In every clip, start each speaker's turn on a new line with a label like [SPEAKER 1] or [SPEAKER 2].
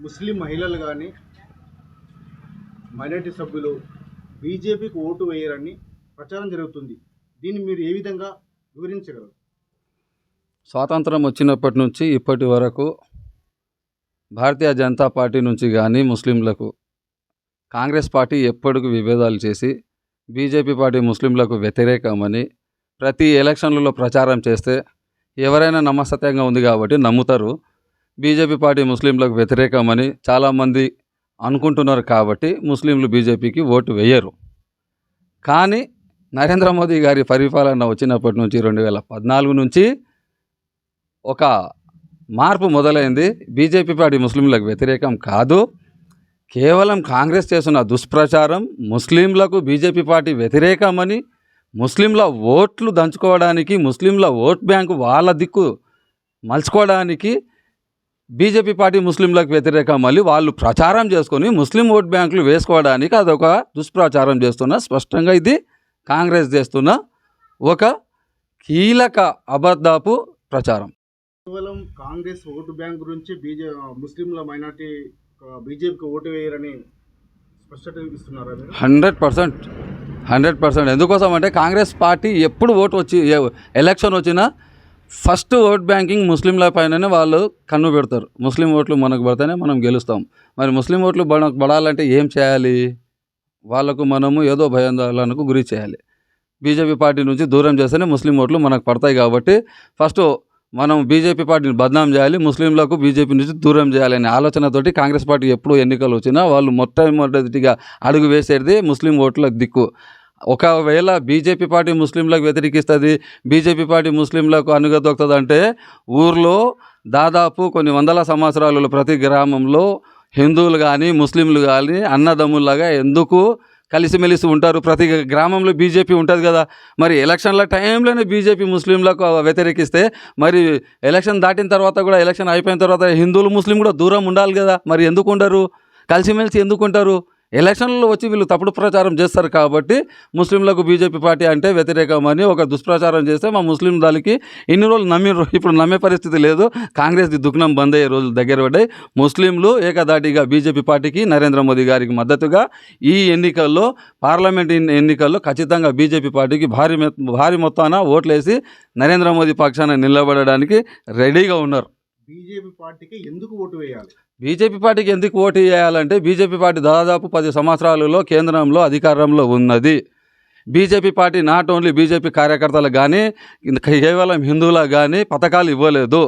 [SPEAKER 1] ముస్లిం మహిళలు కానీ మైనారిటీ సభ్యులు బీజేపీకి ఓటు వేయరని ప్రచారం జరుగుతుంది. దీన్ని మీరు ఏ విధంగా వివరించగలరు?
[SPEAKER 2] స్వాతంత్రం వచ్చినప్పటి నుంచి ఇప్పటి వరకు భారతీయ జనతా పార్టీ నుంచి కానీ ముస్లింలకు కాంగ్రెస్ పార్టీ ఎప్పటికీ విభేదాలు చేసి బీజేపీ పార్టీ ముస్లింలకు వ్యతిరేకమని ప్రతి ఎలక్షన్లలో ప్రచారం చేస్తే ఎవరైనా నమ్మసత్యంగా ఉంది కాబట్టి నమ్ముతారు. బీజేపీ పార్టీ ముస్లింలకు వ్యతిరేకమని చాలామంది అనుకుంటున్నారు కాబట్టి ముస్లింలు బీజేపీకి ఓటు వేయరు. కానీ నరేంద్ర మోదీ గారి పరిపాలన వచ్చినప్పటి నుంచి 2014 నుంచి ఒక మార్పు మొదలైంది. బీజేపీ పార్టీ ముస్లింలకు వ్యతిరేకం కాదు, కేవలం కాంగ్రెస్ చేస్తున్న దుష్ప్రచారం ముస్లింలకు బీజేపీ పార్టీ వ్యతిరేకమని, ముస్లింల ఓట్లు దంచుకోవడానికి, ముస్లింల ఓట్ బ్యాంకు వాళ్ళ దిక్కు మలుచుకోవడానికి బీజేపీ పార్టీ ముస్లింలకు వ్యతిరేకం మళ్ళీ వాళ్ళు ప్రచారం చేసుకొని ముస్లిం ఓట్ బ్యాంకులు వేసుకోవడానికి అదొక దుష్ప్రచారం చేస్తున్న, స్పష్టంగా ఇది కాంగ్రెస్ చేస్తున్న ఒక కీలక అబద్ధపు ప్రచారం.
[SPEAKER 1] కేవలం కాంగ్రెస్ ఓటు బ్యాంక్ గురించి ముస్లింల మైనార్టీ బీజేపీకి ఓటు వేయరని స్పష్టత ఇస్తున్నారు.
[SPEAKER 2] 100%. ఎందుకోసం అంటే కాంగ్రెస్ పార్టీ ఎప్పుడు ఓటు వచ్చి ఎలక్షన్ వచ్చినా ఫస్ట్ ఓట్ బ్యాంకింగ్ ముస్లింల పైననే వాళ్ళు కన్ను పెడతారు. ముస్లిం ఓట్లు మనకు పడితేనే మనం గెలుస్తాం. మరి ముస్లిం ఓట్లు పడాలంటే ఏం చేయాలి? వాళ్ళకు మనము ఏదో భయాందోళనకు గురి చేయాలి. బీజేపీ పార్టీ నుంచి దూరం చేస్తేనే ముస్లిం ఓట్లు మనకు పడతాయి. కాబట్టి ఫస్ట్ మనం బీజేపీ పార్టీని బద్నాం చేయాలి, ముస్లింలకు బీజేపీ నుంచి దూరం చేయాలనే ఆలోచనతోటి కాంగ్రెస్ పార్టీ ఎప్పుడు ఎన్నికలు వచ్చినా వాళ్ళు మొట్టమొదటిగా అడుగు వేసేది ముస్లిం ఓట్లకు దిక్కు. ఒకవేళ బీజేపీ పార్టీ ముస్లింలకు వ్యతిరేకిస్తుంది, బీజేపీ పార్టీ ముస్లింలకు అనుగదొక్కుతుంది అంటే ఊర్లో దాదాపు కొన్ని వందల సంవత్సరాలలో ప్రతి గ్రామంలో హిందువులు కానీ ముస్లింలు కానీ అన్నదమ్ముల్లాగా ఎందుకు కలిసిమెలిసి ఉంటారు. ప్రతి గ్రామంలో బీజేపీ ఉంటుంది కదా. మరి ఎలక్షన్ల టైంలోనే బీజేపీ ముస్లింలకు వ్యతిరేకిస్తే మరి ఎలక్షన్ దాటిన తర్వాత కూడా, ఎలక్షన్ అయిపోయిన తర్వాత హిందువులు ముస్లిం కూడా దూరం ఉండాలి కదా. మరి ఎందుకు ఉండరు? కలిసిమెలిసి ఎందుకు ఉంటారు? ఎలక్షన్లలో వచ్చి వీళ్ళు తప్పుడు ప్రచారం చేస్తారు కాబట్టి ముస్లింలకు బీజేపీ పార్టీ అంటే వ్యతిరేకమని ఒక దుష్ప్రచారం చేస్తే మా ముస్లిం దానికి ఇన్ని రోజులు నమ్మిరు, ఇప్పుడు నమ్మే పరిస్థితి లేదు. కాంగ్రెస్ది దుఃఖనం బంద్ అయ్యే రోజులు దగ్గర పడ్డాయి. ముస్లింలు ఏకదాటిగా బీజేపీ పార్టీకి, నరేంద్ర మోదీ గారికి మద్దతుగా ఈ ఎన్నికల్లో, పార్లమెంట్ ఎన్నికల్లో ఖచ్చితంగా బీజేపీ పార్టీకి భారీ మొత్తాన ఓట్లేసి నరేంద్ర మోదీ పక్షాన నిలబడడానికి రెడీగా ఉన్నారు.
[SPEAKER 1] బీజేపీ పార్టీకి ఎందుకు ఓటు వేయాలి?
[SPEAKER 2] బీజేపీ పార్టీకి ఎందుకు ఓటు వేయాలంటే బీజేపీ పార్టీ దాదాపు 10 సంవత్సరాలలో కేంద్రంలో అధికారంలో ఉన్నది. BJP party not only BJP కార్యకర్తలకు కానీ కేవలం హిందువులకు కానీ పథకాలు ఇవ్వలేదు.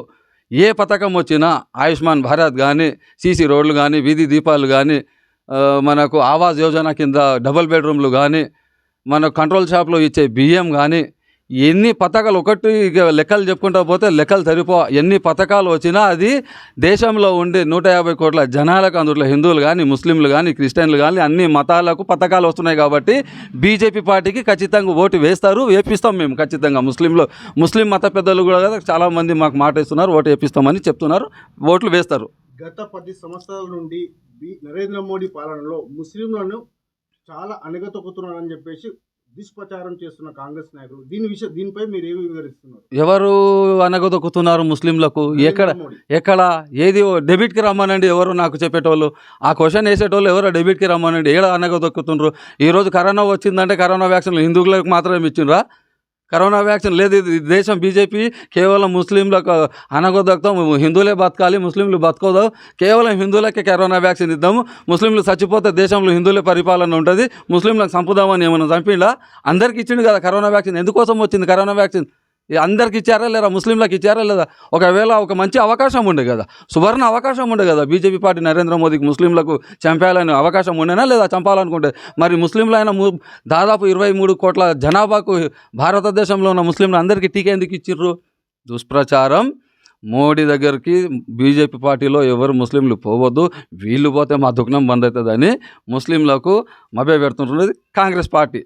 [SPEAKER 2] ఏ పథకం వచ్చినా ఆయుష్మాన్ భారత్ కానీ, సీసీ రోడ్లు కానీ, వీధి దీపాలు కానీ, మనకు ఆవాస్ యోజన కింద డబుల్ బెడ్రూమ్లు కానీ, మన కంట్రోల్ షాప్లో ఇచ్చే బియ్యం కానీ, ఎన్ని పథకాలు ఒకటి లెక్కలు చెప్పుకుంటా పోతే లెక్కలు సరిపో. ఎన్ని పథకాలు వచ్చినా అది దేశంలో ఉండే 150 కోట్ల జనాలకు, అందులో హిందువులు కానీ, ముస్లింలు కానీ, క్రిస్టియన్లు కానీ అన్ని మతాలకు పథకాలు వస్తున్నాయి కాబట్టి బీజేపీ పార్టీకి ఖచ్చితంగా ఓటు వేస్తారు, వేపిస్తాం మేము ఖచ్చితంగా. ముస్లిం మత పెద్దలు కూడా చాలామంది మాకు మాట ఇస్తున్నారు, ఓటు వేపిస్తామని చెప్తున్నారు, ఓట్లు వేస్తారు.
[SPEAKER 1] గత 10 సంవత్సరాల నుండి నరేంద్ర మోడీ పాలనలో ముస్లింలను చాలా అణగతొక్కుతున్నారని చెప్పేసి దుష్ప్రచారం చేస్తున్న కాంగ్రెస్ నాయకులు దీనిపై మీరు ఏమి వివరిస్తున్నారు?
[SPEAKER 2] ఎవరు అనగదొక్కుతున్నారు ముస్లింలకు? ఎక్కడ ఏది? డెబిట్కి రమ్మనండి ఎవరు నాకు చెప్పేటోళ్ళు, ఆ క్వశ్చన్ వేసేటోళ్ళు ఎవరు? డెబిట్కి రమ్మనండి. ఏడ అనగదొక్కుతుండ్రు? ఈరోజు కరోనా వచ్చిందంటే కరోనా వ్యాక్సిన్లు హిందువులకు మాత్రమే ఇచ్చిండ్రా? కరోనా వ్యాక్సిన్ లేదు. దేశం బీజేపీ కేవలం ముస్లింలకు అనగొద్దకుతాం, హిందువులే బతకాలి, ముస్లింలు బతకదు, కేవలం హిందువులకే కరోనా వ్యాక్సిన్ ఇద్దాము, ముస్లింలు చచ్చిపోతే దేశంలో హిందువులే పరిపాలన ఉంటుంది, ముస్లింలకు చంపుదామని ఏమైనా చంపిండా? అందరికి ఇచ్చిండు కదా కరోనా వ్యాక్సిన్. ఎందుకోసం వచ్చింది కరోనా వ్యాక్సిన్? అందరికి ఇచ్చారా లేదా? ముస్లింలకు ఇచ్చారా లేదా? ఒకవేళ ఒక మంచి అవకాశం ఉండే కదా, సువర్ణ అవకాశం ఉండే కదా బీజేపీ పార్టీ నరేంద్ర మోదీకి ముస్లింలకు చంపేయాలని అవకాశం ఉండేనా లేదా? చంపాలనుకుంటే మరి ముస్లింలు అయినా దాదాపు 23 కోట్ల జనాభాకు భారతదేశంలో ఉన్న ముస్లింలు అందరికీ టీకా ఎందుకు ఇచ్చిర్రు? దుష్ప్రచారం. మోడీ దగ్గరికి బీజేపీ పార్టీలో ఎవరు ముస్లింలు పోవద్దు, వీళ్ళు పోతే మా దుఃఖనం బంద్ అవుతుందని ముస్లింలకు మభ్య పెడుతుంటున్నది కాంగ్రెస్ పార్టీ.